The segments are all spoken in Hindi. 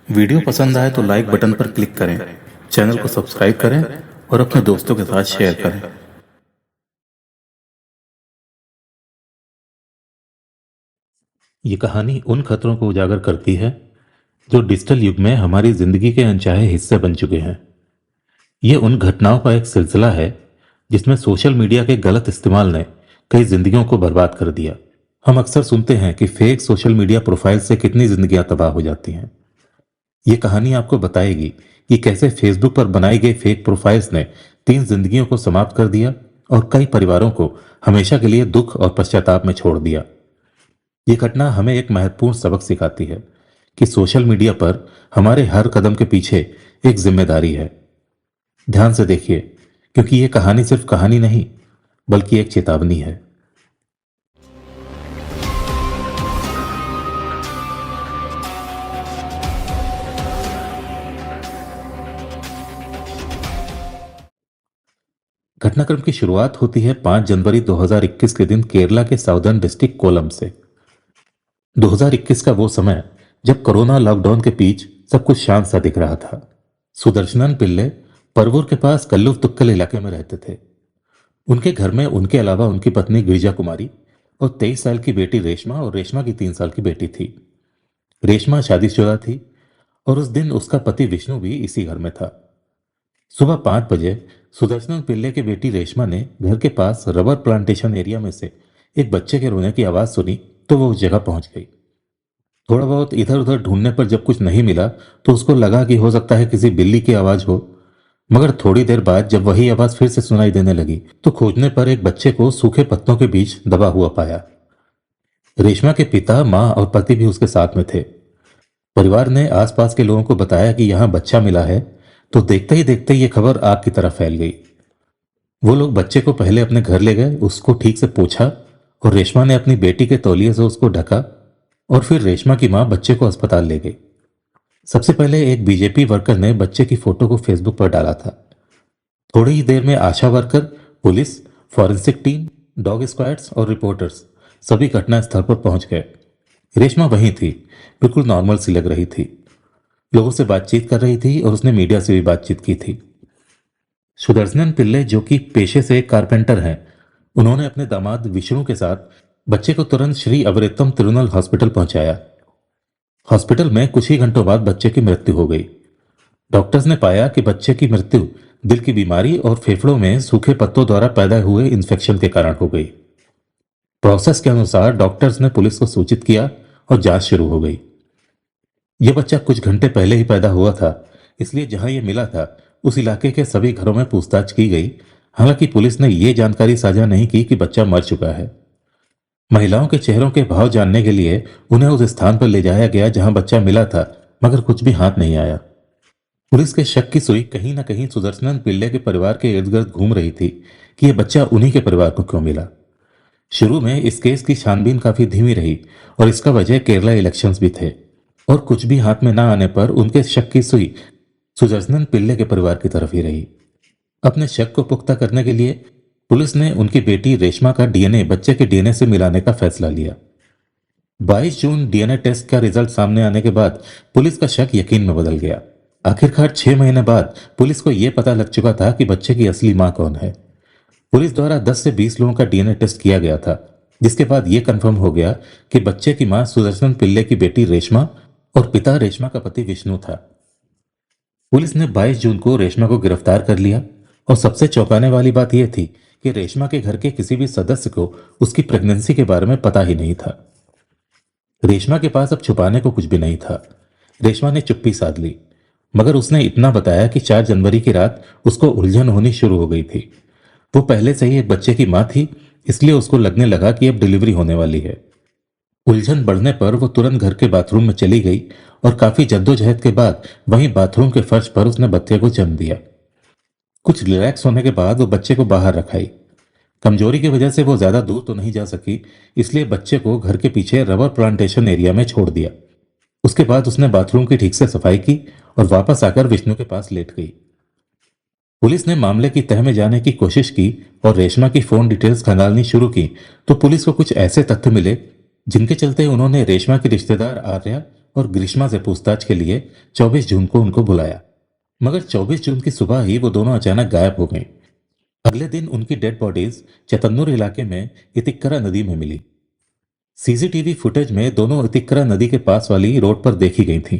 वीडियो पसंद आए तो लाइक बटन पर क्लिक करें, चैनल को सब्सक्राइब करें और अपने दोस्तों के साथ शेयर करें। ये कहानी उन खतरों को उजागर करती है जो डिजिटल युग में हमारी जिंदगी के अनचाहे हिस्से बन चुके हैं। ये उन घटनाओं का एक सिलसिला है जिसमें सोशल मीडिया के गलत इस्तेमाल ने कई जिंदगियों को बर्बाद कर दिया। हम अक्सर सुनते हैं कि फेक सोशल मीडिया प्रोफाइल से कितनी जिंदगियां तबाह हो जाती हैं। ये कहानी आपको बताएगी कि कैसे फेसबुक पर बनाई गई फेक प्रोफाइल्स ने 3 जिंदगियों को समाप्त कर दिया और कई परिवारों को हमेशा के लिए दुख और पश्चाताप में छोड़ दिया। ये घटना हमें एक महत्वपूर्ण सबक सिखाती है कि सोशल मीडिया पर हमारे हर कदम के पीछे एक जिम्मेदारी है। ध्यान से देखिए, क्योंकि ये कहानी सिर्फ कहानी नहीं बल्कि एक चेतावनी है। घटनाक्रम की शुरुआत होती है 5 जनवरी 2021 के दिन केरला के साउदर्न डिस्ट्रिक्ट कोलम से। 2021 का वो समय जब कोरोना लॉकडाउन के बीच सब कुछ शांत सा दिख रहा था। सुदर्शनन पिल्ले परवूर के पास कल्लुव तुक्कल इलाके में रहते थे। उनके घर में उनके अलावा उनकी पत्नी गिरिजा कुमारी और 23 साल की बेटी रेशमा और रेशमा की 3 साल की बेटी थी। रेशमा शादीशुदा थी और उस दिन उसका पति विष्णु भी इसी घर में था। सुबह 5 बजे सुदर्शन पिल्ले की बेटी रेशमा ने घर के पास रबर प्लांटेशन एरिया में से एक बच्चे के रोने की आवाज सुनी तो वो उस जगह पहुंच गई। थोड़ा बहुत इधर उधर ढूंढने पर जब कुछ नहीं मिला तो उसको लगा कि हो सकता है किसी बिल्ली की आवाज हो, मगर थोड़ी देर बाद जब वही आवाज फिर से सुनाई देने लगी तो खोजने पर एक बच्चे को सूखे पत्तों के बीच दबा हुआ पाया। रेशमा के पिता, माँ और पति भी उसके साथ में थे। परिवार ने आसपास के लोगों को बताया कि यहाँ बच्चा मिला है, तो देखते ही देखते ये खबर आग की तरह फैल गई। वो लोग बच्चे को पहले अपने घर ले गए, उसको ठीक से पोंछा और रेशमा ने अपनी बेटी के तौलिए से उसको ढका और फिर रेशमा की माँ बच्चे को अस्पताल ले गई। सबसे पहले एक बीजेपी वर्कर ने बच्चे की फोटो को फेसबुक पर डाला था। थोड़ी ही देर में ASHA worker, police, forensic team, dog squads और रिपोर्टर्स सभी घटना स्थल पर पहुंच गए। रेशमा वहीं थी, बिल्कुल नॉर्मल सी लग रही थी। लोगों से बातचीत कर रही थी और उसने मीडिया से भी बातचीत की थी। सुदर्शनन पिल्ले, जो कि पेशे से एक कारपेंटर हैं, उन्होंने अपने दामाद विष्णु के साथ बच्चे को तुरंत श्री अवरेतम तिरुनल हॉस्पिटल पहुंचाया। हॉस्पिटल में कुछ ही घंटों बाद बच्चे की मृत्यु हो गई। डॉक्टर्स ने पाया कि बच्चे की मृत्यु दिल की बीमारी और फेफड़ों में सूखे पत्तों द्वारा पैदा हुए इन्फेक्शन के कारण हो गई। प्रोसेस के अनुसार डॉक्टर्स ने पुलिस को सूचित किया और जांच शुरू हो गई। यह बच्चा कुछ घंटे पहले ही पैदा हुआ था, इसलिए जहां यह मिला था उस इलाके के सभी घरों में पूछताछ की गई। हालांकि पुलिस ने यह जानकारी साझा नहीं की कि बच्चा मर चुका है। महिलाओं के चेहरों के भाव जानने के लिए उन्हें उस स्थान पर ले जाया गया जहां बच्चा मिला था, मगर कुछ भी हाथ नहीं आया। पुलिस के शक की सुई कहीं न कहीं सुदर्शनन पिल्ले के परिवार के इर्द गिर्द घूम रही थी कि यह बच्चा उन्हीं के परिवार को क्यों मिला। शुरू में इस केस की छानबीन काफी धीमी रही और इसका वजह केरला इलेक्शंस भी थे, और कुछ भी हाथ में ना आने पर उनके शक की सुई सुदर्शनन पिल्ले के परिवार की तरफ ही रही। अपने शक को पुख्ता करने के लिए पुलिस ने उनकी बेटी रेशमा का डीएनए बच्चे के डीएनए से मिलाने का फैसला लिया। 22 जून डीएनए टेस्ट का रिजल्ट सामने आने के बाद पुलिस का शक यकीन में बदल गया। आखिरकार 6 महीने बाद पुलिस को यह पता लग चुका था कि बच्चे की असली मां कौन है। पुलिस द्वारा 10 से 20 लोगों का डीएनए टेस्ट किया गया था, जिसके बाद यह कंफर्म हो गया कि बच्चे की मां सुदर्शन पिल्ले की बेटी रेशमा और पिता रेशमा का पति विष्णु था। पुलिस ने 22 जून को रेशमा को गिरफ्तार कर लिया और सबसे चौंकाने वाली बात यह थी कि रेशमा के घर के किसी भी सदस्य को उसकी प्रेगनेंसी के बारे में पता ही नहीं था। रेशमा के पास अब छुपाने को कुछ भी नहीं था। रेशमा ने चुप्पी साध ली, मगर उसने इतना बताया कि 4 जनवरी की रात उसको उलझन होनी शुरू हो गई थी। वो पहले से ही एक बच्चे की मां थी, इसलिए उसको लगने लगा कि अब डिलीवरी होने वाली है। उलझन बढ़ने पर वो तुरंत घर के बाथरूम में चली गई और काफी जद्दोजहद के बाद वहीं बाथरूम के फर्श पर उसने बच्चे को जन्म दिया। कुछ रिलैक्स होने के बाद वो बच्चे को बाहर रखाई। कमजोरी की वजह से वो ज्यादा दूर तो नहीं जा सकी, इसलिए बच्चे को घर के पीछे रबर प्लांटेशन एरिया में छोड़ दिया। उसके बाद उसने बाथरूम की ठीक से सफाई की और वापस आकर विष्णु के पास लेट गई। पुलिस ने मामले की तह में जाने की कोशिश की और रेशमा की फोन डिटेल्स खंगालनी शुरू की तो पुलिस को कुछ ऐसे तथ्य मिले जिनके चलते उन्होंने रेशमा के रिश्तेदार आर्या और ग्रीष्मा से पूछताछ के लिए 24 जून को उनको बुलाया, मगर 24 जून की सुबह ही वो दोनों अचानक गायब हो गईं। अगले दिन उनकी डेड बॉडीज चतन्नूर इलाके में इतिक्करा नदी में मिली। सीसीटीवी फुटेज में दोनों इतिक्करा नदी के पास वाली रोड पर देखी गई थीं।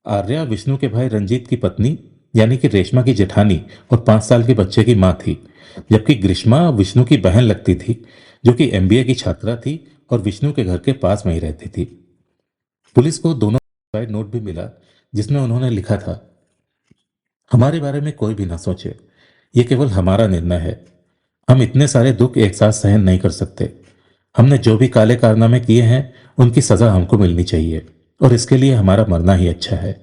आर्या विष्णु के भाई रंजीत की पत्नी यानी कि रेशमा की जेठानी और 5 साल के बच्चे की मां थी, जबकि ग्रीष्मा विष्णु की बहन लगती थी, जो कि एमबीए की छात्रा थी और विष्णु के घर के पास में ही रहती थी। पुलिस को दोनों सुसाइड नोट भी मिला, जिसमें उन्होंने लिखा था, हमारे बारे में कोई भी ना सोचे, ये केवल हमारा निर्णय है। हम इतने सारे दुख एक साथ सहन नहीं कर सकते। हमने जो भी काले कारनामे किए हैं उनकी सजा हमको मिलनी चाहिए और इसके लिए हमारा मरना ही अच्छा है।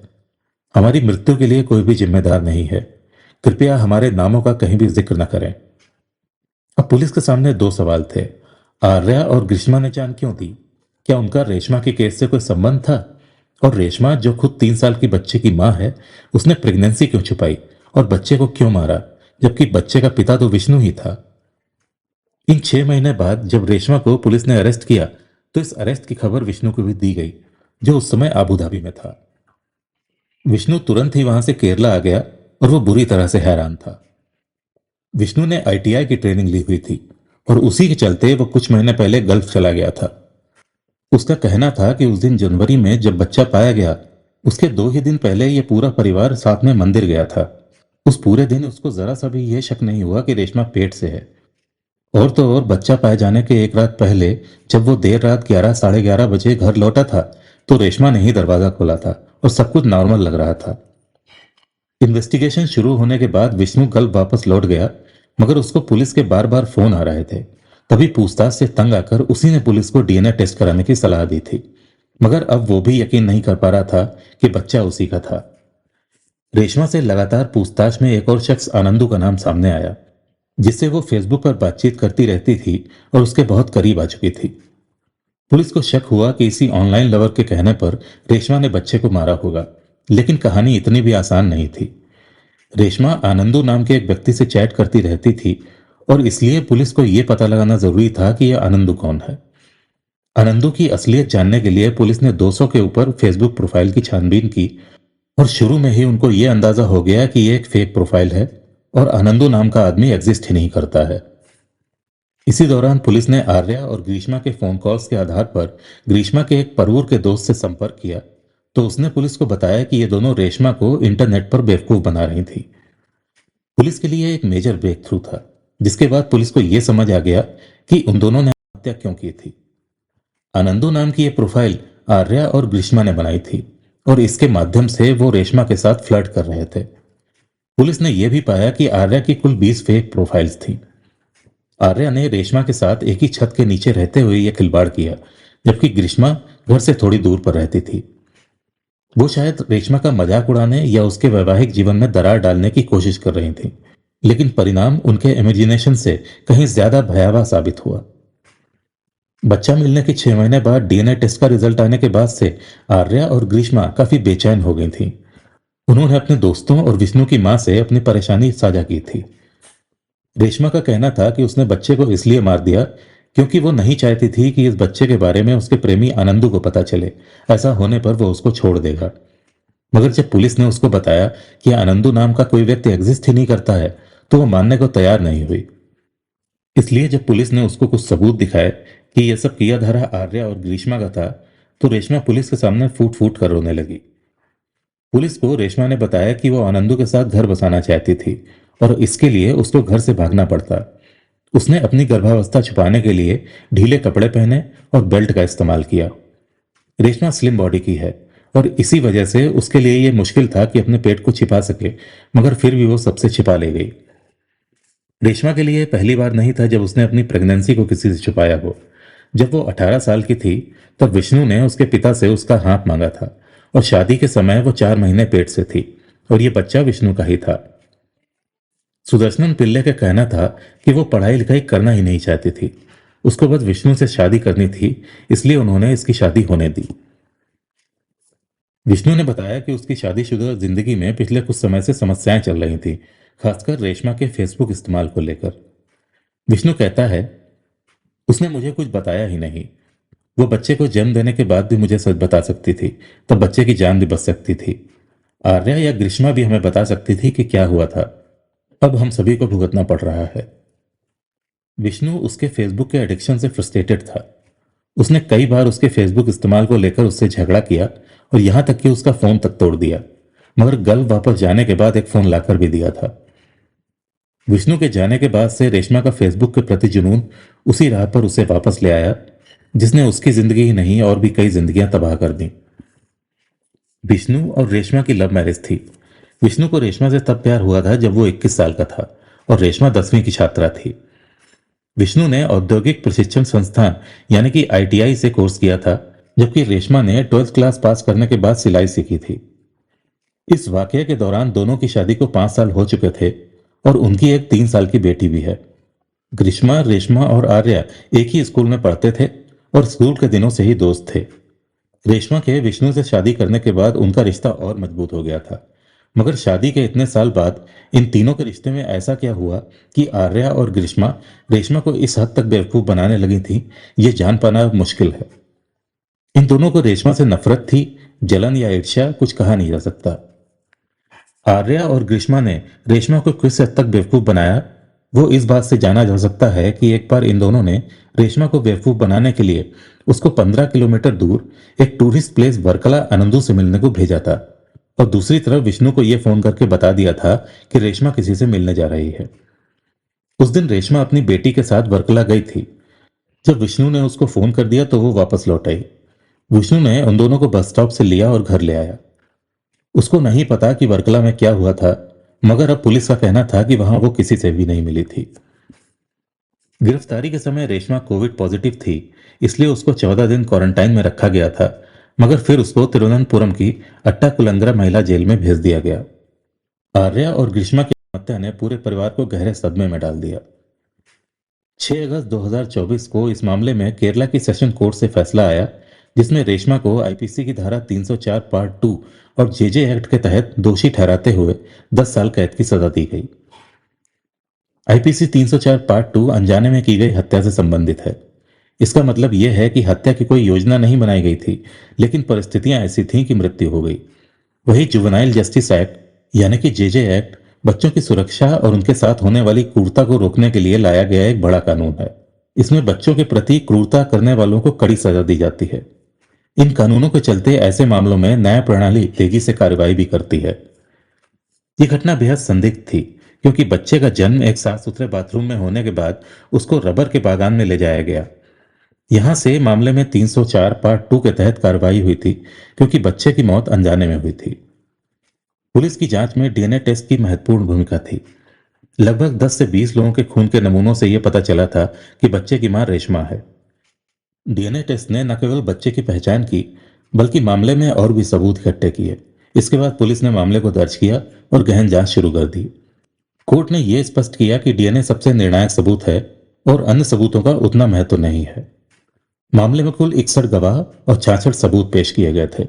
हमारी मृत्यु के लिए कोई भी जिम्मेदार नहीं है। कृपया हमारे नामों का कहीं भी जिक्र न करें। अब पुलिस के सामने 2 सवाल थे। आर्या और ग्रीष्मा ने जान क्यों दी? क्या उनका रेशमा के केस से कोई संबंध था? और रेशमा, जो खुद 3 साल की बच्चे की मां है, उसने प्रेगनेंसी क्यों छुपाई और बच्चे को क्यों मारा, जबकि बच्चे का पिता तो विष्णु ही था? इन 6 महीने बाद जब रेशमा को पुलिस ने अरेस्ट किया, तो इस अरेस्ट की खबर विष्णु को भी दी गई, जो उस समय आबू धाबी में था। विष्णु तुरंत ही वहां से केरला आ गया और वो बुरी तरह से हैरान था। विष्णु ने आईटीआई की ट्रेनिंग ली हुई थी और उसी के चलते वो कुछ महीने पहले गल्फ चला गया था। उसका कहना था कि उस दिन जनवरी में जब बच्चा पाया गया, उसके 2 ही दिन पहले ये पूरा परिवार साथ में मंदिर गया था। उस पूरे दिन उसको जरा सा भी यह शक नहीं हुआ कि रेशमा पेट से है। और तो और बच्चा पाए जाने के एक रात पहले जब वो देर रात 11 साढ़े 11 बजे घर लौटा था, तो रेशमा ने ही दरवाजा खोला था और सब कुछ नॉर्मल लग रहा था। इन्वेस्टिगेशन शुरू होने के बाद विष्णु कल वापस लौट गया, मगर उसको पुलिस के बार बार फोन आ रहे थे। तभी पूछताछ से तंग आकर उसी ने पुलिस को डीएनए टेस्ट कराने की सलाह दी थी, मगर अब वो भी यकीन नहीं कर पा रहा था कि बच्चा उसी का था। रेशमा से लगातार पूछताछ में एक और शख्स आनंदू का नाम सामने आया, जिससे वो फेसबुक पर बातचीत करती रहती थी और उसके बहुत करीब आ चुकी थी। पुलिस को शक हुआ कि इसी ऑनलाइन लवर के कहने पर रेशमा ने बच्चे को मारा होगा, लेकिन कहानी इतनी भी आसान नहीं थी। रेशमा आनंदू नाम के एक व्यक्ति से चैट करती रहती थी और इसलिए पुलिस को यह पता लगाना जरूरी था कि यह आनंदू कौन है। आनंदू की असलियत जानने के लिए पुलिस ने 200 के ऊपर फेसबुक प्रोफाइल की छानबीन की और शुरू में ही उनको यह अंदाजा हो गया कि यह एक फेक प्रोफाइल है और आनंदू नाम का आदमी एग्जिस्ट ही नहीं करता है। इसी दौरान पुलिस ने आर्या और ग्रीष्मा के फोन कॉल्स के आधार पर ग्रीष्मा के एक परवूर के दोस्त से संपर्क किया, तो उसने पुलिस को बताया कि ये दोनों रेशमा को इंटरनेट पर बेवकूफ बना रही थी। पुलिस के लिए एक मेजर ब्रेक थ्रू था, जिसके बाद पुलिस को यह समझ आ गया कि उन दोनों ने हत्या क्यों की थी। आनंदू नाम की यह प्रोफाइल आर्या और ग्रीष्मा ने बनाई थी और इसके माध्यम से वो रेशमा के साथ फ्लर्ट कर रहे थे। पुलिस ने यह भी पाया कि आर्या की कुल 20 फेक प्रोफाइल्स थी। आर्या ने रेशमा के साथ एक ही छत के नीचे रहते हुए यह खिलवाड़ किया, जबकि ग्रीष्मा घर से थोड़ी दूर पर रहती थी। वो शायद रेशमा का मजाक उड़ाने या उसके वैवाहिक जीवन में दरार डालने की कोशिश कर रही थी, लेकिन परिणाम उनके इमेजिनेशन से कहीं ज्यादा भयावह साबित हुआ। बच्चा मिलने के 6 महीने बाद डीएनए टेस्ट का रिजल्ट आने के बाद से आर्या और ग्रीष्मा काफी बेचैन हो गई थी। उन्होंने अपने दोस्तों और विष्णु की मां से अपनी परेशानी साझा की थी। रेशमा का कहना था कि उसने बच्चे को इसलिए मार दिया क्योंकि वो नहीं चाहती थी कि इस बच्चे के बारे में उसके प्रेमी आनंदू को पता चले। ऐसा होने पर वो उसको छोड़ देगा। मगर जब पुलिस ने उसको बताया कि आनंदू नाम का कोई व्यक्ति एग्जिस्ट ही नहीं करता है, तो वो मानने को तैयार नहीं हुई। इसलिए जब पुलिस ने उसको कुछ सबूत दिखाए कि यह सब किया धरा आर्या और ग्रीष्मा का था, तो रेशमा पुलिस के सामने फूट फूट कर रोने लगी। पुलिस को रेशमा ने बताया कि वो आनंदू के साथ घर बसाना चाहती थी और इसके लिए उसको घर से भागना पड़ता। उसने अपनी गर्भावस्था छुपाने के लिए ढीले कपड़े पहने और बेल्ट का इस्तेमाल किया। रेशमा स्लिम बॉडी की है और इसी वजह से उसके लिए यह मुश्किल था कि अपने पेट को छिपा सके, मगर फिर भी वो सबसे छिपा ले गई। रेशमा के लिए पहली बार नहीं था जब उसने अपनी प्रेगनेंसी को किसी से छुपाया हो। जब वो 18 साल की थी तब विष्णु ने उसके पिता से उसका हाथ मांगा था और शादी के समय वो 4 महीने पेट से थी और ये बच्चा विष्णु का ही था। सुदर्शन पिल्ले का कहना था कि वो पढ़ाई लिखाई करना ही नहीं चाहती थी, उसको बस विष्णु से शादी करनी थी, इसलिए उन्होंने इसकी शादी होने दी। विष्णु ने बताया कि उसकी शादीशुदा जिंदगी में पिछले कुछ समय से समस्याएं चल रही थी, खासकर रेशमा के फेसबुक इस्तेमाल को लेकर। विष्णु कहता है, उसने मुझे कुछ बताया ही नहीं। वो बच्चे को जन्म देने के बाद भी मुझे सच बता सकती थी, तब बच्चे की जान भी बच सकती थी। आर्या या ग्रीष्मा भी हमें बता सकती थी कि क्या हुआ था। अब हम सभी को भुगतना पड़ रहा है। विष्णु उसके फेसबुक के एडिक्शन से फ्रस्ट्रेटेड था। उसने कई बार उसके फेसबुक इस्तेमाल को लेकर उससे झगड़ा किया और यहां तक कि उसका फोन तक तोड़ दिया, मगर गल्फ वापस जाने के बाद एक फोन लाकर भी दिया था। विष्णु के जाने के बाद से रेशमा का फेसबुक के प्रति जुनून उसी राह पर उसे वापस ले आया, जिसने उसकी जिंदगी ही नहीं और भी कई जिंदगियां तबाह कर दी। विष्णु और रेशमा की लव मैरिज थी। विष्णु को रेशमा से तब प्यार हुआ था जब वो 21 साल का था और रेशमा 10वीं की छात्रा थी। विष्णु ने औद्योगिक प्रशिक्षण संस्थान यानी कि आईटीआई से कोर्स किया था, जबकि रेशमा ने 12th क्लास पास करने के बाद सिलाई सीखी थी। इस वाकये के दौरान दोनों की शादी को 5 साल हो चुके थे और उनकी एक 3 साल की बेटी भी है। ग्रीष्मा, रेशमा और आर्या एक ही स्कूल में पढ़ते थे और स्कूल के दिनों से ही दोस्त थे। रेशमा के विष्णु से शादी करने के बाद उनका रिश्ता और मजबूत हो गया था, मगर शादी के इतने साल बाद इन तीनों के रिश्ते में ऐसा क्या हुआ कि आर्या और ग्रीष्मा रेशमा को इस हद तक बेवकूफ बनाने लगी थी, ये जान पाना मुश्किल है। इन दोनों को रेशमा से नफरत थी, जलन या ईर्ष्या, कुछ कहा नहीं जा सकता। आर्या और ग्रीष्मा ने रेशमा को किस हद तक बेवकूफ बनाया, वो इस बात से जाना जा सकता है कि एक बार इन दोनों ने रेशमा को बेवकूफ बनाने के लिए उसको 15 किलोमीटर दूर एक टूरिस्ट प्लेस वर्कला आनंदू से मिलने को भेजा था और दूसरी तरफ विष्णु को यह फोन करके बता दिया था कि रेशमा किसी से मिलने जा रही है। उस दिन रेशमा अपनी बेटी के साथ वर्कला गई थी। जब विष्णु ने उसको फोन कर दिया तो वो वापस लौट आई। विष्णु ने उन दोनों को बस स्टॉप से लिया और घर ले आया। उसको नहीं पता कि वर्कला में क्या हुआ था, मगर अब पुलिस का कहना था कि वहां वो किसी से भी नहीं मिली थी। गिरफ्तारी के समय रेशमा कोविड पॉजिटिव थी, इसलिए उसको 14 दिन क्वारंटाइन में रखा गया था, मगर फिर उसको तिरुवनंतपुरम की अट्टाकुलंगरा महिला जेल में भेज दिया गया। आर्या और ग्रीष्मा की हत्या ने पूरे परिवार को गहरे सदमे में डाल दिया। 6 अगस्त 2024 को इस मामले में केरला की सेशन कोर्ट से फैसला आया, जिसमें रेशमा को आईपीसी की धारा 304 पार्ट 2 और जेजे एक्ट के तहत दोषी ठहराते हुए 10 साल कैद की सजा दी गई। आईपीसी 304 पार्ट 2 अनजाने में की गई हत्या से संबंधित है। इसका मतलब यह है कि हत्या की कोई योजना नहीं बनाई गई थी, लेकिन परिस्थितियां ऐसी थीं कि मृत्यु हो गई। वही जुवेनाइल जस्टिस एक्ट यानी कि जेजे एक्ट बच्चों की सुरक्षा और उनके साथ होने वाली क्रूरता को रोकने के लिए लाया गया एक बड़ा कानून है। इसमें बच्चों के प्रति क्रूरता करने वालों को कड़ी सजा दी जाती है। इन कानूनों के चलते ऐसे मामलों में न्याय प्रणाली तेजी से कार्रवाई भी करती है। ये घटना बेहद संदिग्ध थी, क्योंकि बच्चे का जन्म एक साफ सुथरे बाथरूम में होने के बाद उसको रबर के बागान में ले जाया गया। यहां से मामले में 304 पार्ट 2 के तहत कार्रवाई हुई थी, क्योंकि बच्चे की मौत अनजाने में हुई थी। पुलिस की जांच में डीएनए टेस्ट की महत्वपूर्ण भूमिका थी। लगभग 10 से 20 लोगों के खून के नमूनों से यह पता चला था कि बच्चे की मां रेशमा है। डीएनए टेस्ट ने न केवल बच्चे की पहचान की, बल्कि मामले में और भी सबूत इकट्ठे किए। इसके बाद पुलिस ने मामले को दर्ज किया और गहन जांच शुरू कर दी। कोर्ट ने यह स्पष्ट किया कि डीएनए सबसे निर्णायक सबूत है और अन्य सबूतों का उतना महत्व नहीं है। मामले में कुल 61 गवाह और 66 सबूत पेश किए गए थे।